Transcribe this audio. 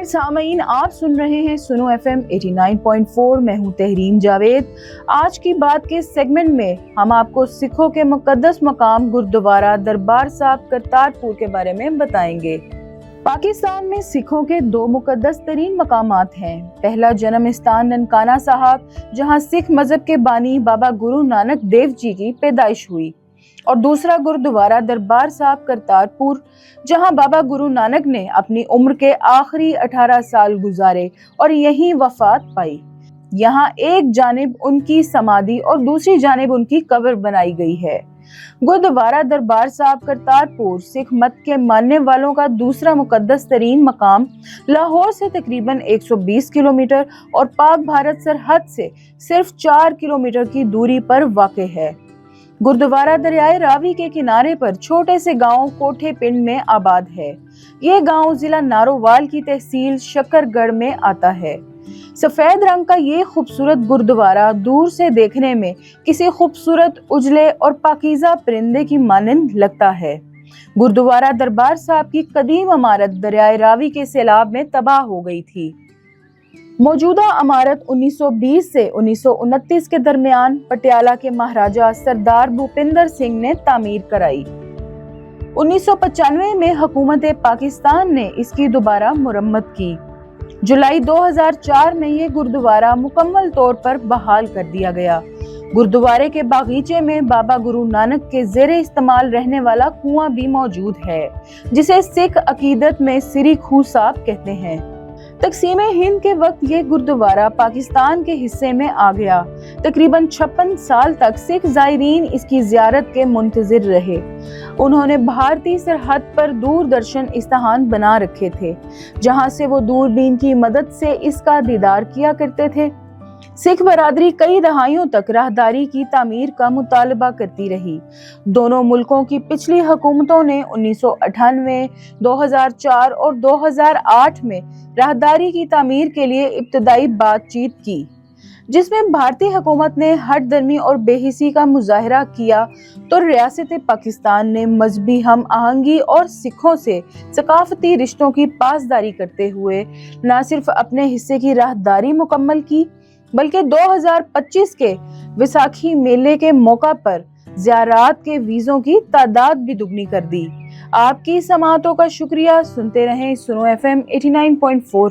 سامعین، آپ سن رہے ہیں سنو FM 89.4. میں ہوں تحریم جاوید۔ آج کی بات کے سیگمنٹ میں ہم آپ کو سکھوں کے مقدس مقام گردوارہ دربار صاحب کرتارپور کے بارے میں بتائیں گے۔ پاکستان میں سکھوں کے دو مقدس ترین مقامات ہیں۔ پہلا جنم استان ننکانہ صاحب، جہاں سکھ مذہب کے بانی بابا گرو نانک دیو جی کی پیدائش ہوئی، اور دوسرا گردوارہ دربار صاحب کرتارپور، جہاں بابا گرو نانک نے اپنی عمر کے آخری 18 سال گزارے اور یہیں وفات پائی۔ یہاں ایک جانب ان کی سمادھی اور دوسری جانب ان کی قبر بنائی گئی ہے۔ گردوارہ دربار صاحب کرتارپور سکھ مت کے ماننے والوں کا دوسرا مقدس ترین مقام لاہور سے تقریباً 120 کلومیٹر اور پاک بھارت سرحد سے صرف 4 کلومیٹر کی دوری پر واقع ہے۔ گردوارہ دریائے راوی کے کنارے پر چھوٹے سے گاؤں کوٹھے پنڈ میں آباد ہے۔ یہ گاؤں ضلع نارووال کی تحصیل شکر گڑھ میں آتا ہے۔ سفید رنگ کا یہ خوبصورت گردوارہ دور سے دیکھنے میں کسی خوبصورت اجلے اور پاکیزہ پرندے کی مانند لگتا ہے۔ گردوارہ دربار صاحب کی قدیم عمارت دریائے راوی کے سیلاب میں تباہ ہو گئی تھی۔ موجودہ عمارت 1920 سے 1929 کے درمیان پٹیالہ کے مہاراجہ سردار بھوپندر سنگھ نے تعمیر کرائی۔ 1995 میں حکومت پاکستان نے اس کی دوبارہ مرمت کی۔ جولائی 2004 میں یہ گردوارہ مکمل طور پر بحال کر دیا گیا۔ گردوارے کے باغیچے میں بابا گرو نانک کے زیر استعمال رہنے والا کنواں بھی موجود ہے، جسے سکھ عقیدت میں سری کھو صاحب کہتے ہیں۔ تقسیم ہند کے وقت یہ گردوارہ پاکستان کے حصے میں آ گیا۔ تقریباً 56 سال تک سکھ زائرین اس کی زیارت کے منتظر رہے۔ انہوں نے بھارتی سرحد پر دوردرشن استحان بنا رکھے تھے، جہاں سے وہ دوربین کی مدد سے اس کا دیدار کیا کرتے تھے۔ سکھ برادری کئی دہائیوں تک راہداری کی تعمیر کا مطالبہ کرتی رہی۔ دونوں ملکوں کی پچھلی حکومتوں نے 1998، 2004 اور 2008 میں راہداری کی تعمیر کے لیے ابتدائی بات چیت کی، جس میں بھارتی حکومت نے ہٹ درمی اور بے حسی کا مظاہرہ کیا، تو ریاست پاکستان نے مذہبی ہم آہنگی اور سکھوں سے ثقافتی رشتوں کی پاسداری کرتے ہوئے نہ صرف اپنے حصے کی راہداری مکمل کی، بلکہ 2025 کے ویساکھی میلے کے موقع پر زیارات کے ویزوں کی تعداد بھی دگنی کر دی۔ آپ کی سماعتوں کا شکریہ۔ سنتے رہیں سنو FM 89.4۔